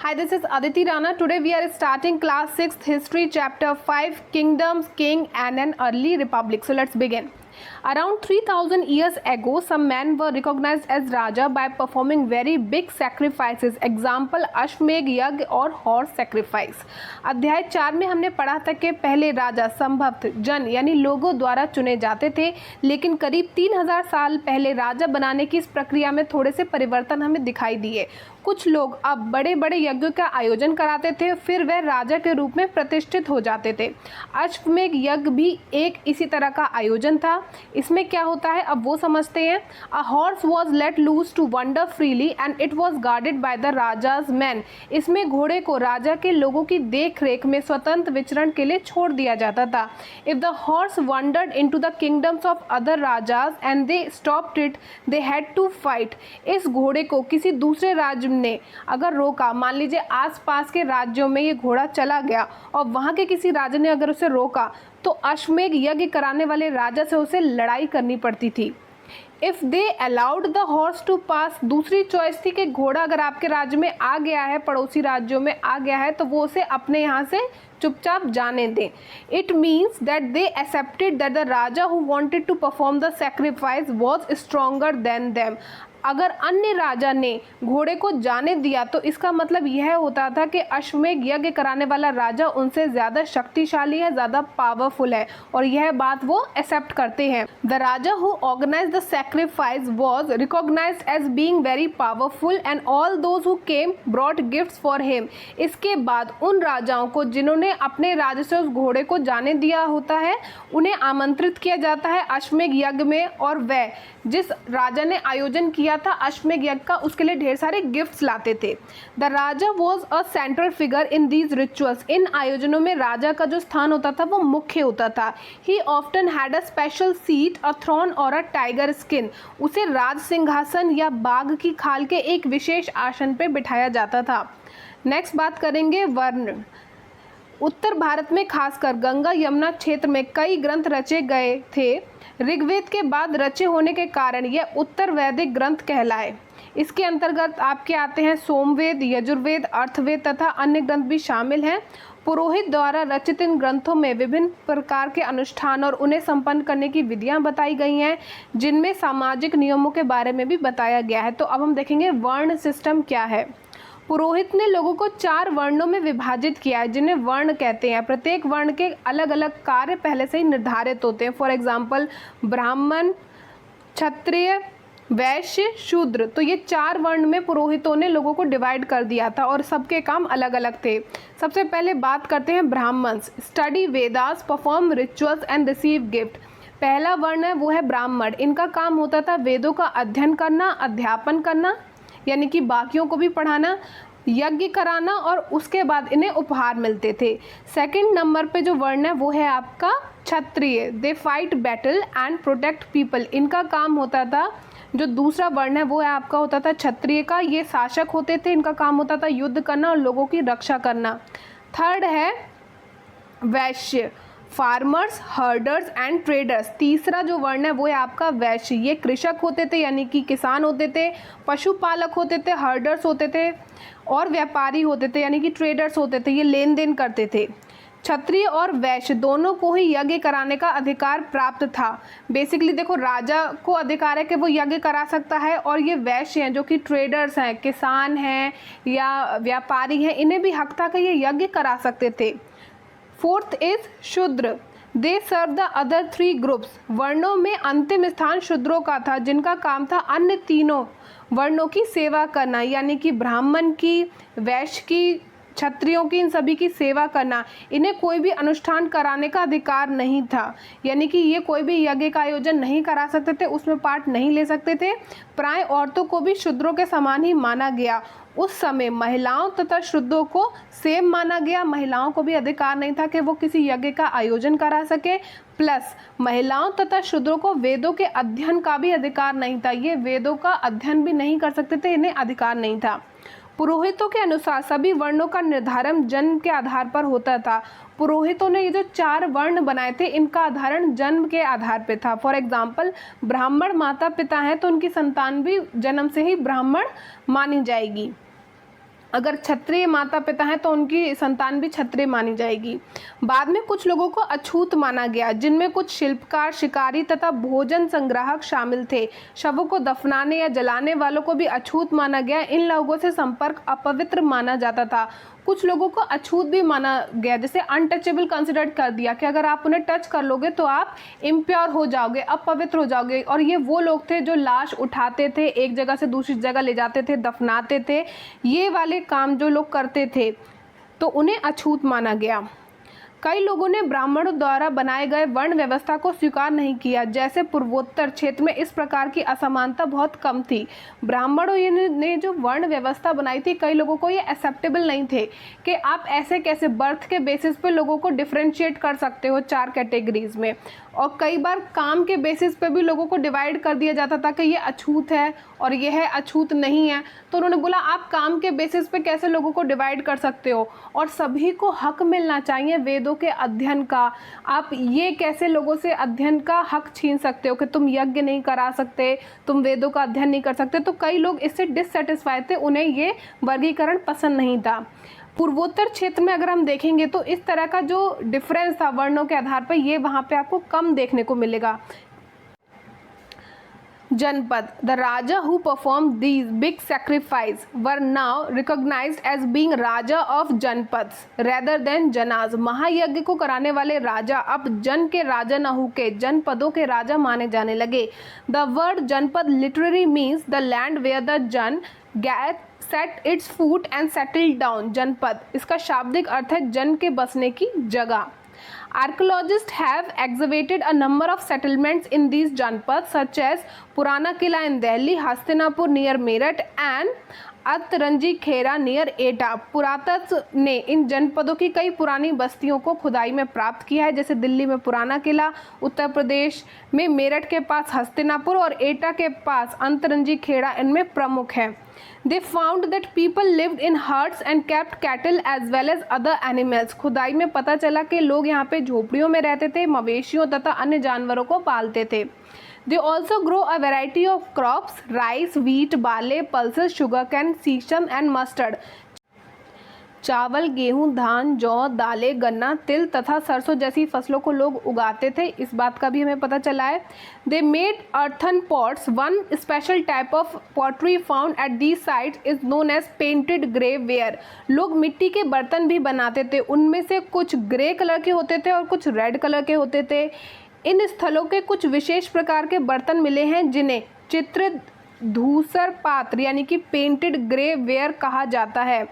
Hi, this is Aditi Rana. Today we are starting class 6th history chapter 5 kingdoms, king and an early republic. So let's begin. Around 3000 years ago, some men were recognized as Raja by performing very big sacrifices. Example अश्वमेध यज्ञ और horse sacrifice. अध्याय 4 में हमने पढ़ा था कि पहले राजा संभवतः जन यानी लोगों द्वारा चुने जाते थे, लेकिन करीब 3000 साल पहले राजा बनाने की इस प्रक्रिया में थोड़े से परिवर्तन हमें दिखाई दिए. कुछ लोग अब बड़े बड़े यज्ञों का आयोजन कराते थे, फिर वह राजा के रूप में प्रतिष्ठित हो जाते थे. अश्वमेध यज्ञ भी एक इसी तरह का आयोजन था. इसमें क्या होता है अब वो समझते हैं. A horse was let loose to wander freely and it was guarded by the raja's man. इसमें घोड़े को राजा के लोगों की देख रेख में स्वतंत्र विचरण के लिए छोड़ दिया जाता था. If the horse wandered into the kingdoms of other rajas and they stopped it, they had to fight. इस घोड़े को किसी दूसरे राज्य ने अगर रोका, मान लीजिए आसपास के राज्यों में ये घोड़ा चला गया और वहां के किसी राजा ने अगर उसे रोका, तो अश्वमेध यज्ञ कराने वाले राजा से उसे लड़ाई करनी पड़ती थी. If they allowed the horse to pass, दूसरी चॉइस थी कि घोड़ा अगर आपके राज्य में आ गया है, पड़ोसी राज्यों में आ गया है, तो वो उसे अपने यहाँ से चुपचाप जाने दें. It means that they accepted that the raja who wanted to perform the sacrifice was stronger than them. अगर अन्य राजा ने घोड़े को जाने दिया तो इसका मतलब यह होता था कि अश्वमेध यज्ञ कराने वाला राजा उनसे ज़्यादा शक्तिशाली है, ज़्यादा पावरफुल है, और यह बात वो एक्सेप्ट करते हैं. The raja who organise the sacrifice was recognised as being very powerful and all those who came brought gifts for him. इसके बाद उन राजाओं को जिन्होंने अपने राज्य से उस घोड़े को जाने दिया होता है, उन्हें आमंत्रित किया जाता है अश्वमेध यज्ञ में, और वह जिस राजा ने आयोजन किया था अश्वमेध यज्ञ का, उसके लिए ढेर सारे गिफ्ट्स लाते थे. The raja was a central figure in these rituals. इन आयोजनों में राजा का जो स्थान होता था वो मुख्य होता था. He often had a special seat, a throne और अ टाइगर स्किन. उसे राज सिंहासन या बाघ की खाल के एक विशेष आसन पर बिठाया जाता था. नेक्स्ट बात करेंगे वर्ण. उत्तर भारत में खासकर गंगा यमुना क्षेत्र में कई ग्रंथ रचे गए थे. ऋग्वेद के बाद रचे होने के कारण यह उत्तर वैदिक ग्रंथ कहलाए. इसके अंतर्गत आपके आते हैं सोमवेद, यजुर्वेद, अर्थवेद तथा अन्य ग्रंथ भी शामिल हैं. पुरोहित द्वारा रचित इन ग्रंथों में विभिन्न प्रकार के अनुष्ठान और उन्हें संपन्न करने की विधियां बताई गई हैं, जिनमें सामाजिक नियमों के बारे में भी बताया गया है. तो अब हम देखेंगे वर्ण सिस्टम क्या है. पुरोहित ने लोगों को 4 वर्णों में विभाजित किया है, जिन्हें वर्ण कहते हैं. प्रत्येक वर्ण के अलग अलग कार्य पहले से ही निर्धारित होते हैं. फॉर एग्जाम्पल ब्राह्मण, क्षत्रिय, वैश्य, शूद्र. तो ये 4 वर्ण में पुरोहितों ने लोगों को डिवाइड कर दिया था और सबके काम अलग अलग थे. सबसे पहले बात करते हैं Brahmins. Study Vedas, perform rituals and receive gift. पहला वर्ण है वो है ब्राह्मण. इनका काम होता था वेदों का अध्ययन करना, अध्यापन करना यानी कि बाकियों को भी पढ़ाना, यज्ञ कराना, और उसके बाद इन्हें उपहार मिलते थे. सेकंड नंबर पे जो वर्ण है वो है आपका क्षत्रिय. They fight battle and protect people. इनका काम होता था, जो दूसरा वर्ण है वो है आपका होता था क्षत्रिय का. ये शासक होते थे. इनका काम होता था युद्ध करना और लोगों की रक्षा करना. थर्ड है वैश्य. Farmers, herders and traders. तीसरा जो वर्ण है वो है आपका वैश्य. ये कृषक होते थे यानी कि किसान होते थे, पशुपालक होते थे, हर्डर्स होते थे, और व्यापारी होते थे यानी कि ट्रेडर्स होते थे. ये लेन देन करते थे. क्षत्रिय और वैश्य दोनों को ही यज्ञ कराने का अधिकार प्राप्त था. बेसिकली देखो, राजा को अधिकार है कि वो यज्ञ करा सकता है, और ये वैश्य हैं जो कि ट्रेडर्स हैं, किसान हैं या व्यापारी हैं, इन्हें भी हक था कि ये यज्ञ करा सकते थे. फोर्थ इज शूद्र. दे सर्व द अदर 3 ग्रुप्स. वर्णों में अंतिम स्थान शूद्रों का था, जिनका काम था अन्य तीनों वर्णों की सेवा करना, यानी कि ब्राह्मण की, वैश्य की, क्षत्रियों की, इन सभी की सेवा करना. इन्हें कोई भी अनुष्ठान कराने का अधिकार नहीं था, यानी कि ये कोई भी यज्ञ का आयोजन नहीं करा सकते थे, उसमें पार्ट नहीं ले सकते थे. प्राय औरतों को भी शूद्रों के समान ही माना गया. उस समय महिलाओं तथा शूद्रों को सेम माना गया. महिलाओं को भी अधिकार नहीं था कि वो किसी यज्ञ का आयोजन करा सके. प्लस महिलाओं तथा शूद्रों को वेदों के अध्ययन का भी अधिकार नहीं था. ये वेदों का अध्ययन भी नहीं कर सकते थे, इन्हें अधिकार नहीं था. पुरोहितों के अनुसार सभी वर्णों का निर्धारण जन्म के आधार पर होता था. पुरोहितों ने ये जो 4 वर्ण बनाए थे, इनका आधारण जन्म के आधार पे था. फॉर एग्जाम्पल ब्राह्मण माता पिता हैं तो उनकी संतान भी जन्म से ही ब्राह्मण मानी जाएगी. अगर क्षत्रिय माता पिता हैं तो उनकी संतान भी क्षत्रिय मानी जाएगी। बाद में कुछ लोगों को अछूत माना गया, जिनमें कुछ शिल्पकार, शिकारी तथा भोजन संग्राहक शामिल थे। शवों को दफनाने या जलाने वालों को भी अछूत माना गया। इन लोगों से संपर्क अपवित्र माना जाता था। कुछ लोगों को अछूत भी माना गया, जैसे अनटचेबल कंसिडर्ड कर दिया कि अगर आप उन्हें टच कर लोगे तो आप इम्प्योर हो जाओगे, अपवित्र हो जाओगे। और ये वो लोग थे जो लाश उठाते थे, एक जगह से दूसरी जगह ले जाते थे, दफनाते थे, ये वाले काम जो लोग करते थे, तो उन्हें अछूत माना गया। कई लोगों ने ब्राह्मणों द्वारा बनाए गए वर्ण व्यवस्था को स्वीकार नहीं किया। जैसे पूर्वोत्तर क्षेत्र में इस प्रकार की असमानता बहुत कम थी। ब्राह्मणों ने जो वर्ण व्यवस्था बनाई थी, कई लोगों को ये एक्सेप्टेबल नहीं थे कि आप ऐसे कैसे बर्थ के बेसिस पे लोगों को डिफरेंशिएट कर सकते हो 4 कैटेगरीज में। और कई बार काम के बेसिस पे भी लोगों को डिवाइड कर दिया जाता था कि ये अछूत है और ये है अछूत नहीं है। तो उन्होंने बोला आप काम के बेसिस पे कैसे लोगों को डिवाइड कर सकते हो, और सभी को हक मिलना चाहिए वेदों के अध्ययन का। आप ये कैसे लोगों से अध्ययन का हक छीन सकते हो कि तुम यज्ञ नहीं करा सकते, तुम वेदों का अध्ययन नहीं कर सकते। तो कई लोग इससे डिससेटिस्फाई थे, उन्हें ये वर्गीकरण पसंद नहीं था। पूर्वोत्तर क्षेत्र में अगर हम देखेंगे तो इस तरह का जो डिफरेंस था वर्णों के आधार पर, ये वहाँ पे आपको कम देखने को मिलेगा। Janapada, the raja who perform these big sacrifice were now recognised as being raja of janapadas rather than जनाज। महायज्ञ को कराने वाले राजा अब जन के राजा न होके जनपदों के राजा माने जाने लगे। The word janapada literally means the land where the jana got set its foot and settle down. जनपद, इसका शाब्दिक अर्थ है जन के बसने की जगह। Archaeologists have excavated a number of settlements in these janpads such as Purana Kila in Delhi, Hastinapur near Meerut and Atranji Khera near Etah. पुरातत्व ने इन जनपदों की कई पुरानी बस्तियों को खुदाई में प्राप्त किया है, जैसे दिल्ली में पुराना किला, उत्तर प्रदेश में मेरठ के पास हस्तिनापुर और एटा के पास अंतरंजी खेड़ा इनमें प्रमुख है। They found that people lived in huts and kept cattle as well as other animals. खुदाई में पता चला कि लोग यहाँ पे झोपड़ियों में रहते थे, मवेशियों तथा अन्य जानवरों को पालते थे। They also grow a variety of crops: rice, wheat, barley, pulses, sugarcane, sesame and mustard. चावल, गेहूं, धान, जौ, दालें, गन्ना, तिल तथा सरसों जैसी फसलों को लोग उगाते थे, इस बात का भी हमें पता चला है। They made earthen pots. One special type of pottery found at these sites is known as painted grey ware. लोग मिट्टी के बर्तन भी बनाते थे, उनमें से कुछ ग्रे कलर के होते थे और कुछ रेड कलर के होते थे। इन स्थलों के कुछ विशेष प्रकार के बर्तन मिले हैं जिन्हें चित्रित धूसर पात्र यानी कि पेंटेड ग्रे वेयर कहा जाता है।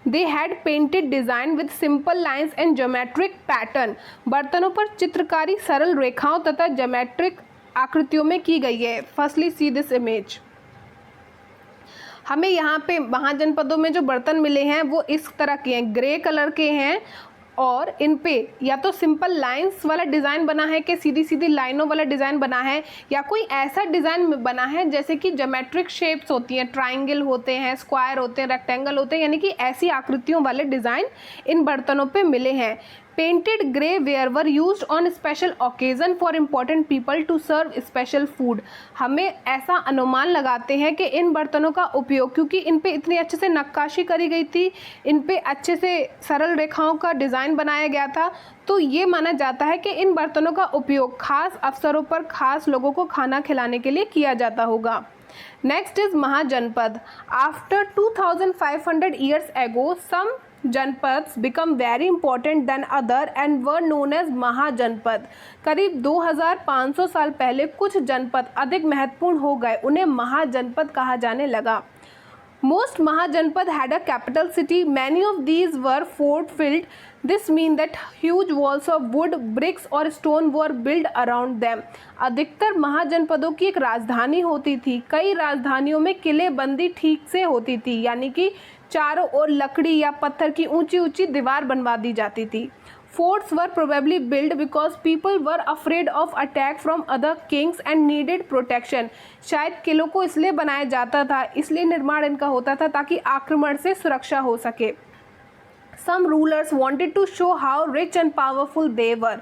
They had painted design with simple lines and geometric pattern. बर्तनों पर चित्रकारी सरल रेखाओं तथा ज्योमेट्रिक आकृतियों में की गई है। Firstly see this image. हमें यहाँ पे महाजनपदों में जो बर्तन मिले हैं वो इस तरह के हैं, ग्रे कलर के हैं, और इन पे या तो सिंपल लाइंस वाला डिज़ाइन बना है कि सीधी सीधी लाइनों वाला डिज़ाइन बना है, या कोई ऐसा डिज़ाइन बना है जैसे कि ज्योमेट्रिक शेप्स होती हैं, ट्राइंगल होते हैं, स्क्वायर होते हैं, रेक्टेंगल होते हैं, यानी कि ऐसी आकृतियों वाले डिज़ाइन इन बर्तनों पे मिले हैं। Painted grey ware were used on special occasion for important people to serve special food. हमें ऐसा अनुमान लगाते हैं कि इन बर्तनों का उपयोग, क्योंकि इन पे इतनी अच्छे से नक्काशी करी गई थी, इन पे अच्छे से सरल रेखाओं का डिज़ाइन बनाया गया था, तो ये माना जाता है कि इन बर्तनों का उपयोग खास अवसरों पर खास लोगों को खाना खिलाने के लिए किया जाता होगा। Next is mahajanapada. After 2500 years ago, some janapadas become very important than other and were known as mahajanapada. करीब 2500 साल पहले कुछ जनपद अधिक महत्वपूर्ण हो गए, उन्हें महाजनपद कहा जाने लगा। Most Mahajanpad had a capital city. Many of these were fort-filled. This means that huge walls of wood, bricks और stone were built around them. अधिकतर महाजनपदों की एक राजधानी होती थी। कई राजधानियों में किलेबंदी ठीक से होती थी, यानी कि चारों ओर लकड़ी या पत्थर की ऊंची ऊंची दीवार बनवा दी जाती थी। Forts were probably built because people were afraid of attack from other kings and needed protection. शायद किलों को इसलिए बनाया जाता था, इसलिए निर्माण इनका होता था ताकि आक्रमण से सुरक्षा हो सके। Some rulers wanted to show how rich and powerful they were.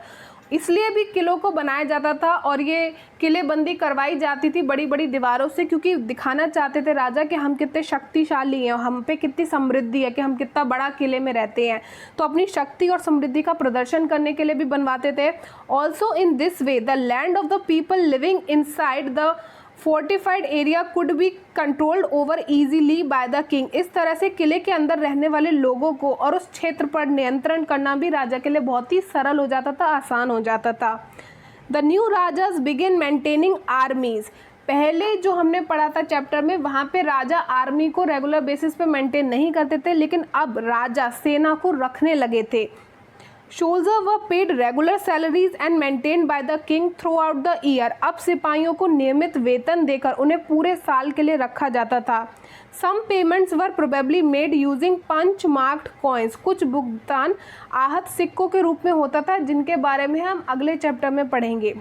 इसलिए भी किलों को बनाया जाता था और ये किलेबंदी करवाई जाती थी बड़ी बड़ी दीवारों से, क्योंकि दिखाना चाहते थे राजा कि हम कितने शक्तिशाली हैं, हम पे कितनी समृद्धि है, कि हम कितना बड़ा किले में रहते हैं। तो अपनी शक्ति और समृद्धि का प्रदर्शन करने के लिए भी बनवाते थे। Also in this way the land of the people living inside the fortified area could be controlled over easily by the king. इस तरह से किले के अंदर रहने वाले लोगों को और उस क्षेत्र पर नियंत्रण करना भी राजा के लिए बहुत ही सरल हो जाता था, आसान हो जाता था। The new rajas begin maintaining आर्मीज। पहले जो हमने पढ़ा था चैप्टर में, वहाँ पे राजा आर्मी को रेगुलर बेसिस पे मेंटेन नहीं करते थे, लेकिन अब राजा सेना को रखने लगे थे। Soldiers were paid regular salaries and maintained by the king throughout the year। अब सिपाहियों को नियमित वेतन देकर उन्हें पूरे साल के लिए रखा जाता था। Some payments were probably made using punch marked coins। कुछ भुगतान आहत सिक्कों के रूप में होता था, जिनके बारे में हम अगले चैप्टर में पढ़ेंगे।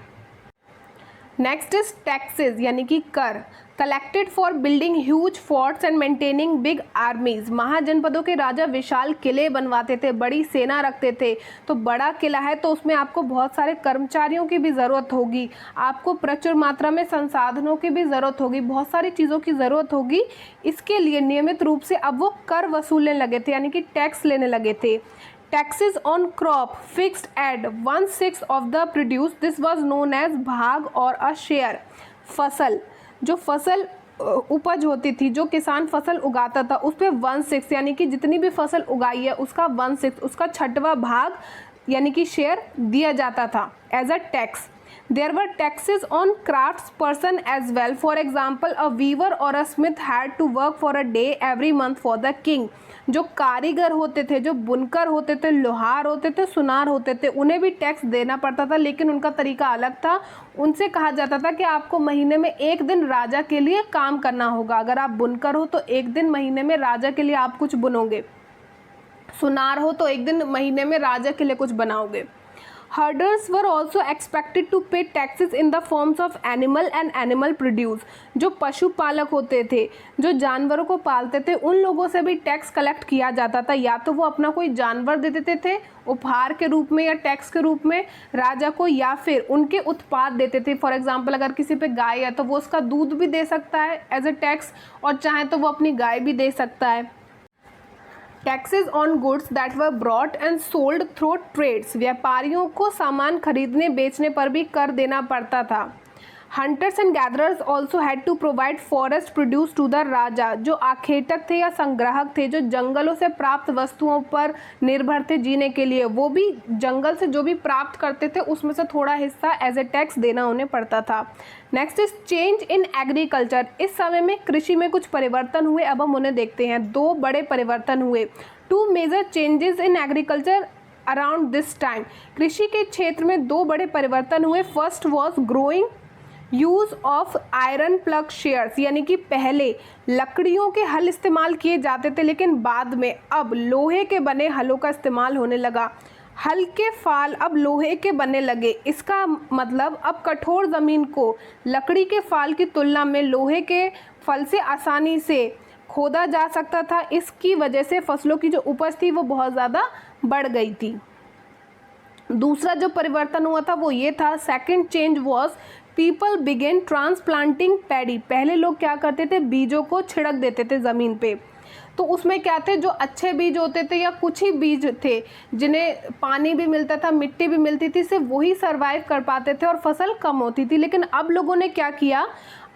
नेक्स्ट इज टैक्सेस यानी कि कर। Collected for building huge forts and maintaining big armies. महाजनपदों के राजा विशाल किले बनवाते थे, बड़ी सेना रखते थे। तो बड़ा किला है तो उसमें आपको बहुत सारे कर्मचारियों की भी ज़रूरत होगी, आपको प्रचुर मात्रा में संसाधनों की भी ज़रूरत होगी, बहुत सारी चीज़ों की ज़रूरत होगी। इसके लिए नियमित रूप से अब वो कर वसूलने लगे थे, यानी कि टैक्स लेने लगे थे। Taxes on crop fixed at 1/6 of the produce, this was known as bhag और अ शेयर। फसल, जो फसल उपज होती थी, जो किसान फसल उगाता था, उस पर 1/6 यानी कि जितनी भी फसल उगाई है उसका 1/6, उसका 6वां भाग यानी कि शेयर दिया जाता था as a tax. There were taxes on crafts person as well. For example, a weaver or a smith had to work for a day every month for the king। जो कारीगर होते थे, जो बुनकर होते थे, लोहार होते थे, सुनार होते थे, उन्हें भी टैक्स देना पड़ता था, लेकिन उनका तरीका अलग था। उनसे कहा जाता था कि आपको महीने में एक दिन राजा के लिए काम करना होगा। अगर आप बुनकर हो तो एक दिन महीने में राजा के लिए आप कुछ बुनोगे, सुनार हो तो एक दिन महीने में राजा के लिए कुछ बनाओगे। Herders were also expected to pay taxes in the forms of animal and animal produce। जो पशुपालक होते थे, जो जानवरों को पालते थे, उन लोगों से भी टैक्स कलेक्ट किया जाता था। या तो वो अपना कोई जानवर दे देते थे उपहार के रूप में या टैक्स के रूप में राजा को, या फिर उनके उत्पाद देते थे। फॉर एग्जाम्पल, अगर किसी पे गाय है तो वो उसका दूध भी दे सकता है एज ए टैक्स, और चाहे तो वो अपनी गाय भी दे सकता है। Taxes on goods that were brought and sold through trades. व्यापारियों को सामान खरीदने बेचने पर भी कर देना पड़ता था। Hunters and gatherers also had to provide forest produce to the raja. जो आखेटक थे या संग्राहक थे, जो जंगलों से प्राप्त वस्तुओं पर निर्भर थे जीने के लिए, वो भी जंगल से जो भी प्राप्त करते थे उसमें से थोड़ा हिस्सा एज ए टैक्स देना उन्हें पड़ता था। Next is change in agriculture. इस समय में कृषि में कुछ परिवर्तन हुए, अब हम उन्हें देखते हैं। 2 बड़े परिवर्तन हुए। 2 major changes in agriculture around this time. कृषि के क्षेत्र में 2 बड़े परिवर्तन हुए। First was growing use of iron ploughshares, यानी कि पहले लकड़ियों के हल इस्तेमाल किए जाते थे, लेकिन बाद में अब लोहे के बने हलों का इस्तेमाल होने लगा। हल के फाल अब लोहे के बनने लगे। इसका मतलब अब कठोर ज़मीन को लकड़ी के फाल की तुलना में लोहे के फल से आसानी से खोदा जा सकता था। इसकी वजह से फसलों की जो उपज थी वो बहुत ज़्यादा बढ़ गई थी। दूसरा जो परिवर्तन हुआ था वो ये था, second change was people begin transplanting paddy. पहले लोग क्या करते थे, बीजों को छिड़क देते थे ज़मीन पे। तो उसमें क्या थे, जो अच्छे बीज होते थे या कुछ ही बीज थे जिन्हें पानी भी मिलता था, मिट्टी भी मिलती थी, सिर्फ वही सर्वाइव कर पाते थे और फसल कम होती थी। लेकिन अब लोगों ने क्या किया,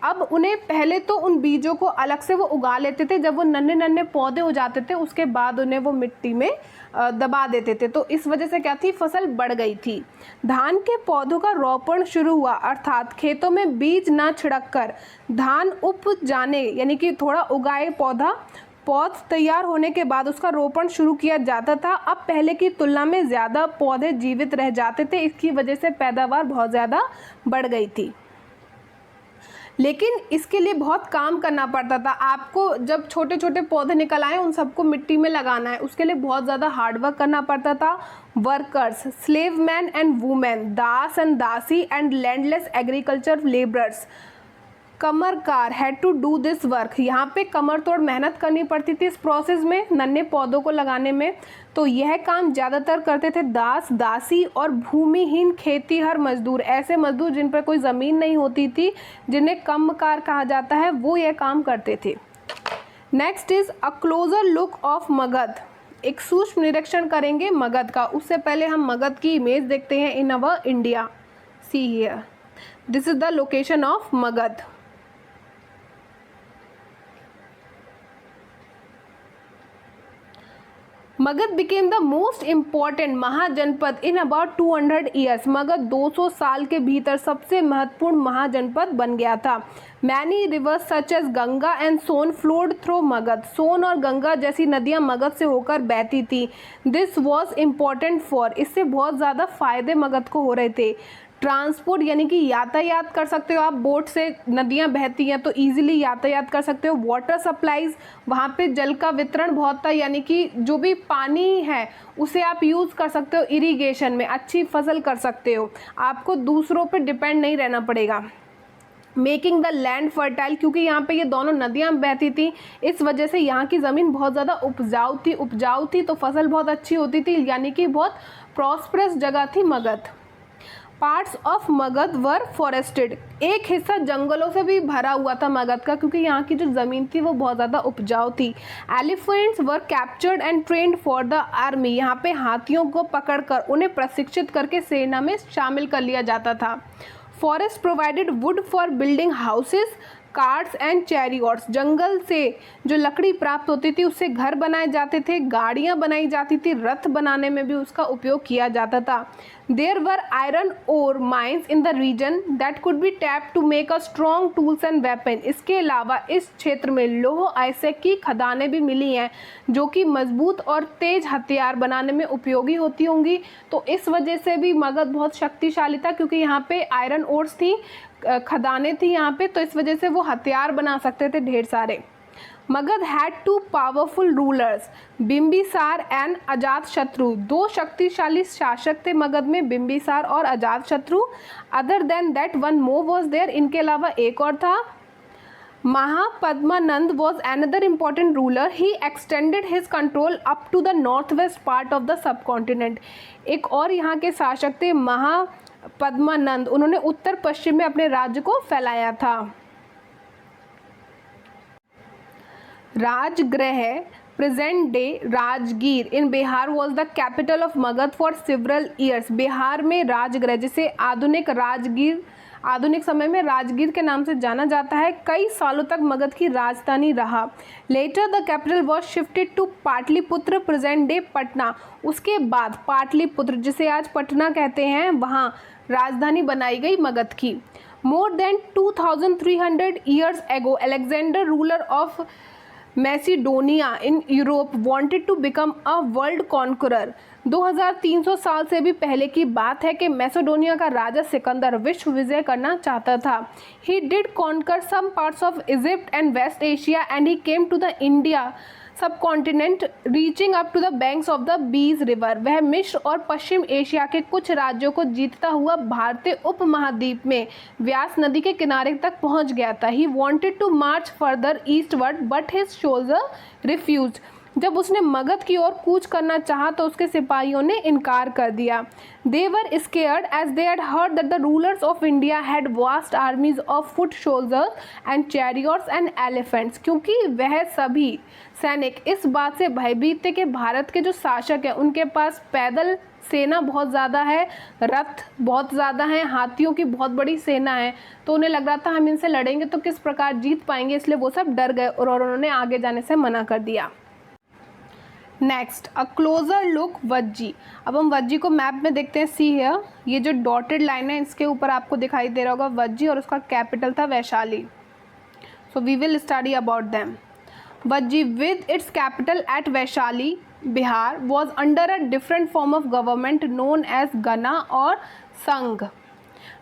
अब उन्हें पहले तो उन बीजों को अलग से वो उगा लेते थे। जब वो नन्हे नन्हे पौधे हो जाते थे उसके बाद उन्हें वो मिट्टी में दबा देते थे। तो इस वजह से क्या थी, फसल बढ़ गई थी। धान के पौधों का रोपण शुरू हुआ, अर्थात खेतों में बीज ना छिड़क कर धान उप जाने यानी कि थोड़ा उगाए पौध तैयार होने के बाद उसका रोपण शुरू किया जाता था। अब पहले की तुलना में ज़्यादा पौधे जीवित रह जाते थे, इसकी वजह से पैदावार बहुत ज़्यादा बढ़ गई थी। लेकिन इसके लिए बहुत काम करना पड़ता था। आपको जब छोटे छोटे पौधे निकल आए उन सबको मिट्टी में लगाना है, उसके लिए बहुत ज़्यादा हार्डवर्क करना पड़ता था। Workers, slave man and women, dasa and dasi and landless agriculture labourers. Kammakara had to do this work. यहाँ पे कमर तोड़ मेहनत करनी पड़ती थी इस प्रोसेस में, नन्हे पौधों को लगाने में। तो यह काम ज़्यादातर करते थे दास, दासी और भूमिहीन खेतीहर मजदूर। ऐसे मजदूर जिन पर कोई ज़मीन नहीं होती थी, जिन्हें कमकार कहा जाता है, वो यह काम करते थे। Next is a closure look of Magadh. एक सूक्ष्म निरीक्षण करेंगे मगध का। उससे पहले हम मगध की इमेज देखते हैं in our India. See here, this is the location of Magadha. Magadha became the most important mahajanapada in about 200 years। Magadha 200 साल के भीतर सबसे महत्वपूर्ण महाजनपद बन गया था। Many rivers such as Ganga and Son flowed through Magadh. सोन और गंगा जैसी नदियां मगध से होकर बहती थी। This was important for, इससे बहुत ज़्यादा फायदे मगध को हो रहे थे। ट्रांसपोर्ट यानी कि यातायात कर सकते हो आप, बोट से नदियां बहती हैं तो इजीली यातायात कर सकते हो। वाटर सप्लाईज, वहाँ पे जल का वितरण बहुत था, यानी कि जो भी पानी है उसे आप यूज़ कर सकते हो इरिगेशन में, अच्छी फसल कर सकते हो, आपको दूसरों पे डिपेंड नहीं रहना पड़ेगा। मेकिंग द लैंड फर्टाइल, क्योंकि यहाँ पे ये दोनों नदियाँ बहती थी, इस वजह से यहाँ की ज़मीन बहुत ज़्यादा उपजाऊ थी तो फसल बहुत अच्छी होती थी, यानी कि बहुत प्रॉस्परस जगह थी Magadh. Parts of Magadh were forested, एक हिस्सा जंगलों से भी भरा हुआ था मगध का, क्योंकि यहाँ की जो ज़मीन थी वो बहुत ज़्यादा उपजाऊ थी। Elephants were captured and trend for the army, यहाँ पे हाथियों को पकड़कर उन्हें प्रशिक्षित करके सेना में शामिल कर लिया जाता था। Forest provided wood for building houses, carts and chariots, जंगल से जो लकड़ी प्राप्त होती थी उससे घर बनाए जाते थे, गाड़ियाँ बनाई जाती थी, रथ बनाने में भी उसका उपयोग किया जाता था। There were iron ore mines in the region that could be tap to make a strong tools and weapon, इसके अलावा इस क्षेत्र में लौह अयस्क की खदानें भी मिली हैं जो कि मजबूत और तेज हथियार बनाने में उपयोगी होती होंगी। तो इस वजह से भी मगध बहुत शक्तिशाली था, क्योंकि यहाँ पे आयरन ओर्स थी, खदानें थी यहाँ पे, तो इस वजह से वो हथियार बना सकते थे ढेर सारे। Magadha had two powerful rulers, Bimbisara and Ajatashatru, दो शक्तिशाली शासक थे मगध में, बिंबिसार और Ajatashatru. Other than that one more was there, इनके अलावा एक और था। Mahapadmananda was another important ruler, he extended his control up to the north west part of the subcontinent. एक और यहाँ के शासक थे महापद्मानंद, उन्होंने उत्तर पश्चिम में अपने राज्य को फैलाया था। Rajgriha, present day Rajgir in Bihar was the capital of Magadha for several years. Bihar में राजगृह, जिसे आधुनिक राजगीर, आधुनिक समय में राजगीर के नाम से जाना जाता है, कई सालों तक मगध की राजधानी रहा। Later the capital was shifted to Pataliputra, present day Patna. उसके बाद पाटलिपुत्र, जिसे आज पटना कहते हैं, वहाँ राजधानी बनाई गई मगध की। More than 2300 years ago Alexander, ruler of Macedonia in Europe, wanted to become a world conqueror. 2300 साल से भी पहले की बात है कि मैसिडोनिया का राजा सिकंदर विश्व विजय करना चाहता था। He did conquer some parts of Egypt and West Asia and he came to the India subcontinent reaching up to the banks of the Beas river. वह मिस्र और पश्चिम एशिया के कुछ राज्यों को जीतता हुआ भारतीय उपमहाद्वीप में व्यास नदी के किनारे तक पहुंच गया था। He wanted to march further eastward but his soldier refuse. जब उसने मगध की ओर कूच करना चाहा तो उसके सिपाहियों ने इनकार कर दिया। They were scared as they had heard that the rulers of India had vast armies of foot soldiers and chariots and elephants, क्योंकि वह सभी सैनिक इस बात से भयभीत थे कि भारत के जो शासक हैं उनके पास पैदल सेना बहुत ज़्यादा है, रथ बहुत ज़्यादा हैं, हाथियों की बहुत बड़ी सेना है, तो उन्हें लग रहा था हम इनसे लड़ेंगे तो किस प्रकार जीत पाएंगे, इसलिए वो सब डर गए और उन्होंने आगे जाने से मना कर दिया। नेक्स्ट, अ क्लोजर लुक वज्जी। अब हम वज्जी को मैप में देखते हैं। सी है, ये जो डॉटेड लाइन है इसके ऊपर आपको दिखाई दे रहा होगा वज्जी, और उसका कैपिटल था Vaishali. So we will study about them. Vajji with its capital at Vaishali Bihar was under a different form of government known as gana और संघ।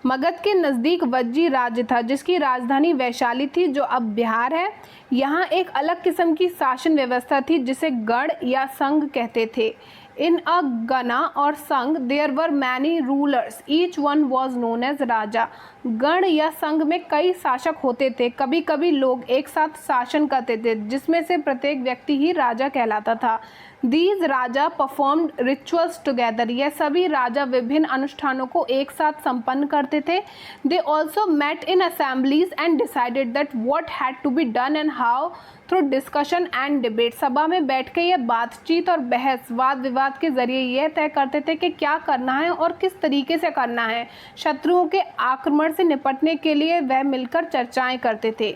मगध के नज़दीक वज्जी राज्य था जिसकी राजधानी वैशाली थी, जो अब बिहार है। यहाँ एक अलग किस्म की शासन व्यवस्था थी जिसे गण या संघ कहते थे। इन अ गणा और sangha there were many rulers, each one was known as raja. गण या संघ में कई शासक होते थे, कभी कभी लोग एक साथ शासन करते थे जिसमें से प्रत्येक व्यक्ति ही राजा कहलाता था। These Raja performed rituals together, यह सभी राजा विभिन्न अनुष्ठानों को एक साथ संपन्न करते थे। They also met in assemblies and decided that what had to be done and how through discussion and debate. सभा में बैठ के ये बातचीत और बहस वाद विवाद के जरिए यह तय करते थे कि क्या करना है और किस तरीके से करना है। शत्रुओं के आक्रमण से निपटने के लिए वह मिलकर चर्चाएं करते थे।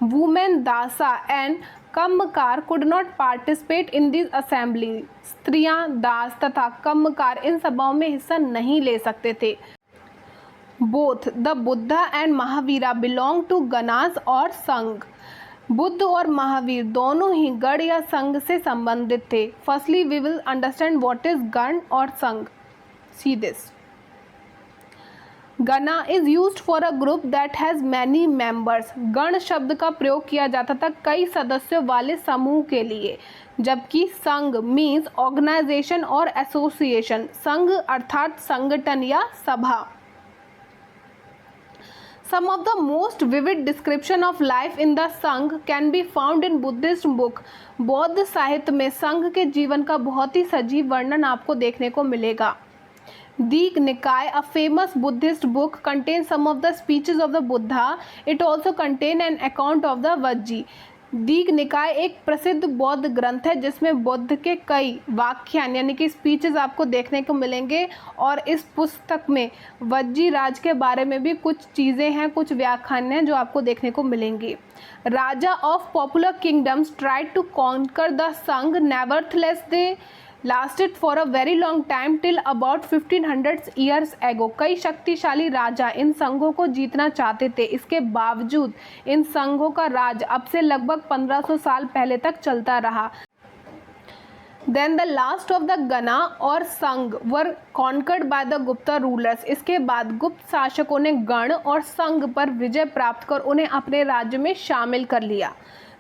Women dasa and kammakara could not participate in this assembly. स्त्रियां, दास तथा कम्मकार इन सभाओं में हिस्सा नहीं ले सकते थे। Both the Buddha and Mahavira belong to ganas और संघ। बुद्ध और महावीर दोनों ही गण या संघ से संबंधित थे। Firstly we will understand what is gana और sangha. See this. Gana is used for a group that has many members. गण शब्द का प्रयोग किया जाता था कई सदस्यों वाले समूह के लिए, जबकि संघ मीन्स ऑर्गेनाइजेशन और एसोसिएशन। संघ अर्थात संगठन या सभा। Some of the most vivid description of life in the संघ can be found in Buddhist book। बौद्ध साहित्य में संघ के जीवन का बहुत ही सजीव वर्णन आपको देखने को मिलेगा। दीघ निकाय, a famous Buddhist book, contains some of the speeches of the Buddha. It also contains an account of the Vajji। दीघ निकाय एक प्रसिद्ध बौद्ध ग्रंथ है जिसमें बुद्ध के कई व्याख्यान यानी कि स्पीचेस आपको देखने को मिलेंगे, और इस पुस्तक में वज्जी राज के बारे में भी कुछ चीज़ें हैं, कुछ व्याख्यान हैं जो आपको देखने को मिलेंगे। Raja of popular kingdoms tried to conquer the sangha, nevertheless they lasted for a very long time till about 1500 years ago। कई शक्तिशाली राजा इन संघों को जीतना चाहते थे, इसके बावजूद इन संघों का राज अब से लगभग 1500 साल पहले तक चलता रहा। Then the last of the गणा और संघ were conquered by the Gupta rulers. इसके बाद गुप्त शासकों ने गण और संघ पर विजय प्राप्त कर उन्हें अपने राज्य में शामिल कर लिया।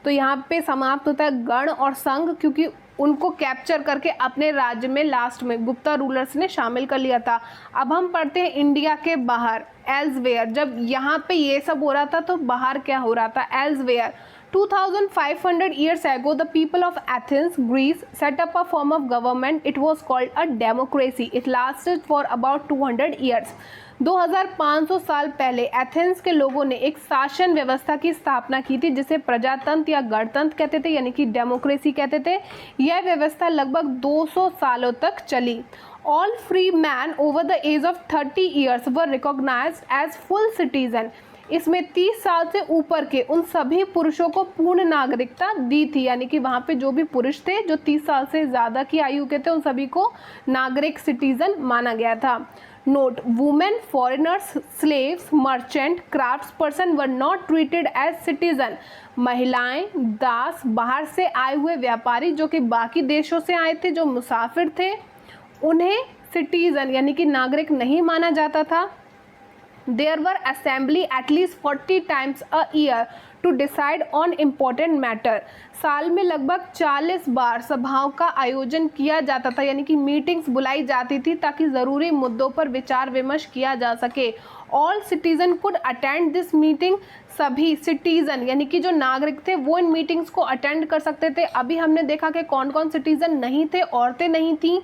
तो यहाँ पे समाप्त होता है गण और संघ, क्योंकि उनको कैप्चर करके अपने राज्य में लास्ट में गुप्ता रूलर्स ने शामिल कर लिया था। अब हम पढ़ते हैं इंडिया के बाहर, एल्सवेयर। जब यहाँ पे ये सब हो रहा था तो बाहर क्या हो रहा था, elsewhere. 2500 years ago, the people of Athens, Greece, set up a form of government. It was called a democracy. It lasted for about 200 years. 2500 साल पहले एथेंस के लोगों ने एक शासन व्यवस्था की स्थापना की थी जिसे प्रजातंत्र या गणतंत्र कहते थे, यानी कि डेमोक्रेसी कहते थे। यह व्यवस्था लगभग 200 सालों तक चली। All free men over the age of 30 years were recognized as full citizen। इसमें 30 साल से ऊपर के उन सभी पुरुषों को पूर्ण नागरिकता दी थी, यानी कि वहाँ पे जो भी पुरुष थे जो 30 साल से ज़्यादा की आयु के थे उन सभी को नागरिक सिटीजन माना गया था। Note, women, foreigners, slaves, merchant, craftsperson were not treated as citizen. महिलाएं, दास, बाहर से आए हुए व्यापारी जो कि बाकी देशों से आए थे, जो मुसाफिर थे, उन्हें सिटीजन यानी कि नागरिक नहीं माना जाता था। There were assembly at least 40 times a year to decide on important matter। साल में लगभग 40 बार सभाओं का आयोजन किया जाता था, यानी कि मीटिंग्स बुलाई जाती थी ताकि ज़रूरी मुद्दों पर विचार विमर्श किया जा सके। All citizen could attend this meeting। सभी सिटीज़न यानी कि जो नागरिक थे वो इन मीटिंग्स को अटेंड कर सकते थे। अभी हमने देखा कि कौन कौन सिटीज़न नहीं थे, औरतें नहीं थी,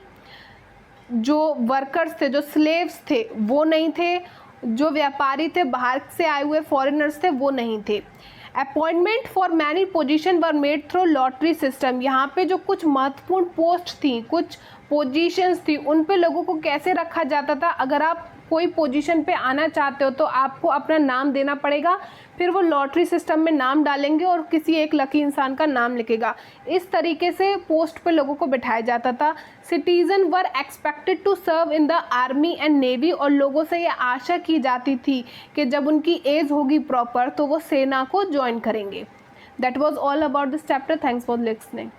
जो वर्कर्स थे, जो स्लेव्स थे वो नहीं थे, जो व्यापारी थे, बाहर से आए हुए फॉरेनर्स थे वो नहीं थे। Appointment for many position were made through lottery system. यहाँ पे जो कुछ महत्वपूर्ण पोस्ट थी, कुछ पोजीशंस थी, उन पे लोगों को कैसे रखा जाता था, अगर आप कोई पोजीशन पे आना चाहते हो तो आपको अपना नाम देना पड़ेगा, फिर वो लॉटरी सिस्टम में नाम डालेंगे और किसी एक लकी इंसान का नाम लिखेगा। इस तरीके से पोस्ट पे लोगों को बिठाया जाता था। Citizen were expected to serve in the army and navy. और लोगों से ये आशा की जाती थी कि जब उनकी एज होगी प्रॉपर तो वो सेना को ज्वाइन करेंगे। That was all about this chapter. Thanks for listening.